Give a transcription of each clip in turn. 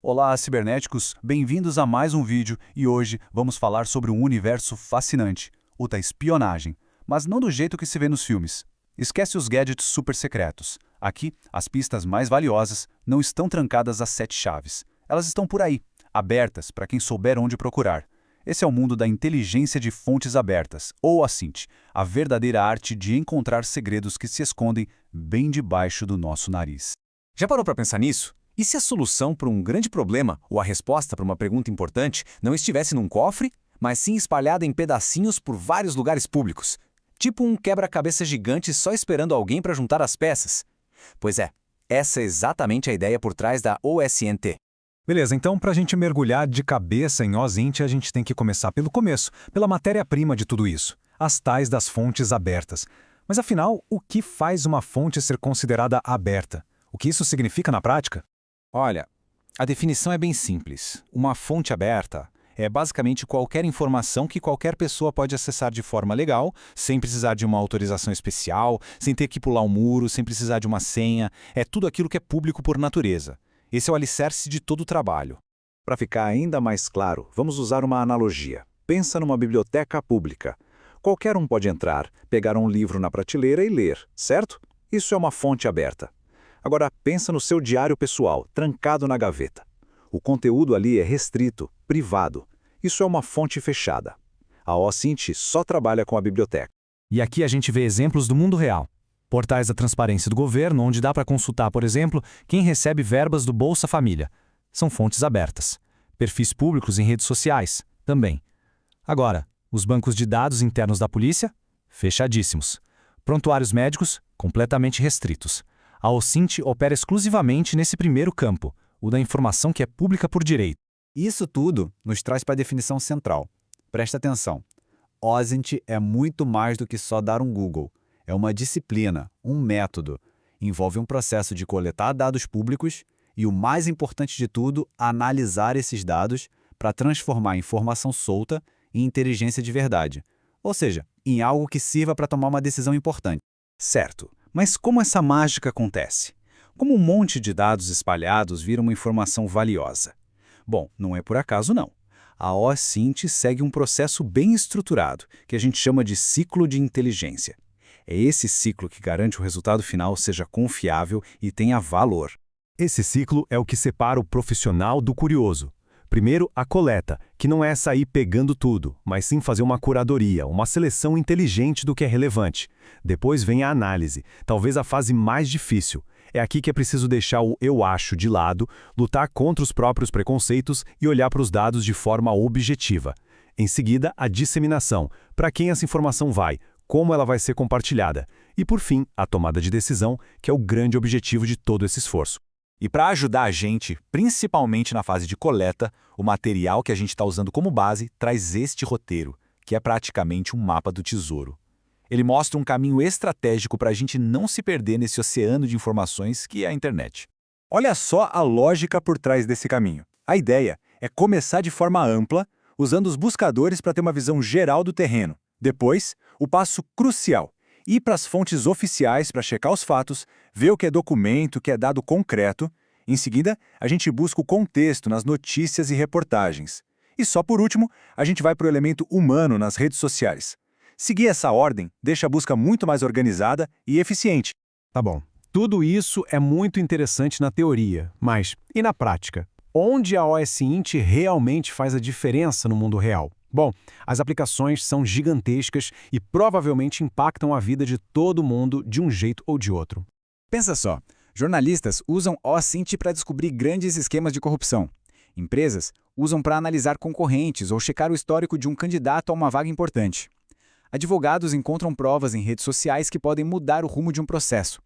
Olá, cibernéticos! Bem-vindos a mais um vídeo e hoje vamos falar sobre um universo fascinante, o da espionagem, mas não do jeito que se vê nos filmes. Esquece os gadgets super secretos. Aqui, as pistas mais valiosas não estão trancadas às 7 chaves. Elas estão por aí, abertas para quem souber onde procurar. Esse é o mundo da inteligência de fontes abertas, ou a SINT, a verdadeira arte de encontrar segredos que se escondem bem debaixo do nosso nariz. Já parou para pensar nisso? E se a solução para um grande problema ou a resposta para uma pergunta importante não estivesse num cofre, mas sim espalhada em pedacinhos por vários lugares públicos? Tipo um quebra-cabeça gigante só esperando alguém para juntar as peças? Pois é, essa é exatamente a ideia por trás da OSINT. Beleza, então para a gente mergulhar de cabeça em OSINT, a gente tem que começar pelo começo, pela matéria-prima de tudo isso, as tais das fontes abertas. Mas afinal, o que faz uma fonte ser considerada aberta? O que isso significa na prática? Olha, a definição é bem simples. Uma fonte aberta é basicamente qualquer informação que qualquer pessoa pode acessar de forma legal, sem precisar de uma autorização especial, sem ter que pular um muro, sem precisar de uma senha. É tudo aquilo que é público por natureza. Esse é o alicerce de todo o trabalho. Para ficar ainda mais claro, vamos usar uma analogia. Pensa numa biblioteca pública. Qualquer um pode entrar, pegar um livro na prateleira e ler, certo? Isso é uma fonte aberta. Agora, pensa no seu diário pessoal, trancado na gaveta. O conteúdo ali é restrito, privado. Isso é uma fonte fechada. A OSINT só trabalha com a biblioteca. E aqui a gente vê exemplos do mundo real. Portais da transparência do governo, onde dá para consultar, por exemplo, quem recebe verbas do Bolsa Família. São fontes abertas. Perfis públicos em redes sociais, também. Agora, os bancos de dados internos da polícia? Fechadíssimos. Prontuários médicos? Completamente restritos. A OSINT opera exclusivamente nesse primeiro campo, o da informação que é pública por direito. Isso tudo nos traz para a definição central. Presta atenção. OSINT é muito mais do que só dar um Google. É uma disciplina, um método. Envolve um processo de coletar dados públicos e, o mais importante de tudo, analisar esses dados para transformar informação solta em inteligência de verdade. Ou seja, em algo que sirva para tomar uma decisão importante. Certo, mas como essa mágica acontece? Como um monte de dados espalhados vira uma informação valiosa? Bom, não é por acaso não. A OSINT segue um processo bem estruturado, que a gente chama de ciclo de inteligência. É esse ciclo que garante o resultado final seja confiável e tenha valor. Esse ciclo é o que separa o profissional do curioso. Primeiro, a coleta, que não é sair pegando tudo, mas sim fazer uma curadoria, uma seleção inteligente do que é relevante. Depois vem a análise, talvez a fase mais difícil. É aqui que é preciso deixar o eu acho de lado, lutar contra os próprios preconceitos e olhar para os dados de forma objetiva. Em seguida, a disseminação, para quem essa informação vai, como ela vai ser compartilhada. E por fim, a tomada de decisão, que é o grande objetivo de todo esse esforço. E para ajudar a gente, principalmente na fase de coleta, o material que a gente está usando como base traz este roteiro, que é praticamente um mapa do tesouro. Ele mostra um caminho estratégico para a gente não se perder nesse oceano de informações que é a internet. Olha só a lógica por trás desse caminho. A ideia é começar de forma ampla, usando os buscadores para ter uma visão geral do terreno. Depois, o passo crucial: ir para as fontes oficiais para checar os fatos, ver o que é documento, o que é dado concreto. Em seguida, a gente busca o contexto nas notícias e reportagens. E só por último, a gente vai para o elemento humano nas redes sociais. Seguir essa ordem deixa a busca muito mais organizada e eficiente. Tá bom. Tudo isso é muito interessante na teoria, mas e na prática? Onde a OSINT realmente faz a diferença no mundo real? Bom, as aplicações são gigantescas e provavelmente impactam a vida de todo mundo de um jeito ou de outro. Pensa só, jornalistas usam OSINT para descobrir grandes esquemas de corrupção. Empresas usam para analisar concorrentes ou checar o histórico de um candidato a uma vaga importante. Advogados encontram provas em redes sociais que podem mudar o rumo de um processo.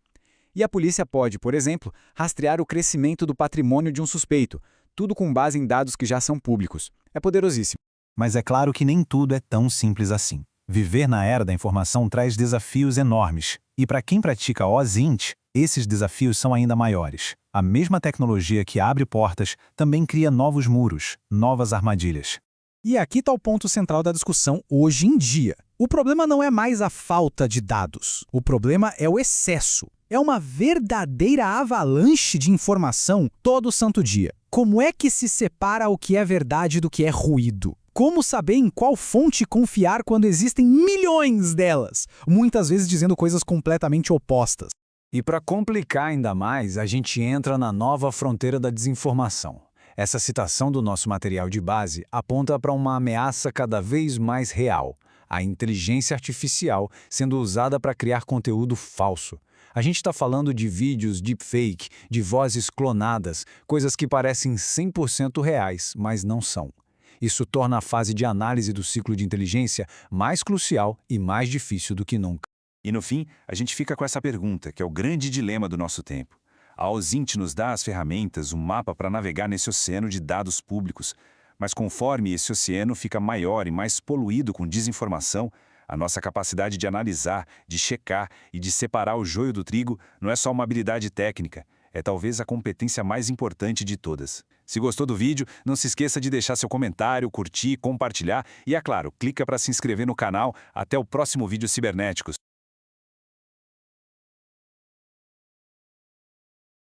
E a polícia pode, por exemplo, rastrear o crescimento do patrimônio de um suspeito, tudo com base em dados que já são públicos. É poderosíssimo. Mas é claro que nem tudo é tão simples assim. Viver na era da informação traz desafios enormes. E para quem pratica OSINT, esses desafios são ainda maiores. A mesma tecnologia que abre portas também cria novos muros, novas armadilhas. E aqui está o ponto central da discussão hoje em dia. O problema não é mais a falta de dados. O problema é o excesso. É uma verdadeira avalanche de informação todo santo dia. Como é que se separa o que é verdade do que é ruído? Como saber em qual fonte confiar quando existem milhões delas, muitas vezes dizendo coisas completamente opostas? E para complicar ainda mais, a gente entra na nova fronteira da desinformação. Essa citação do nosso material de base aponta para uma ameaça cada vez mais real: a inteligência artificial sendo usada para criar conteúdo falso. A gente está falando de vídeos deepfake, de vozes clonadas, coisas que parecem 100% reais, mas não são. Isso torna a fase de análise do ciclo de inteligência mais crucial e mais difícil do que nunca. E no fim, a gente fica com essa pergunta, que é o grande dilema do nosso tempo. A OSINT nos dá as ferramentas, um mapa para navegar nesse oceano de dados públicos, mas conforme esse oceano fica maior e mais poluído com desinformação, a nossa capacidade de analisar, de checar e de separar o joio do trigo não é só uma habilidade técnica, é talvez a competência mais importante de todas. Se gostou do vídeo, não se esqueça de deixar seu comentário, curtir, compartilhar e, é claro, clica para se inscrever no canal. Até o próximo vídeo Cibernéticos.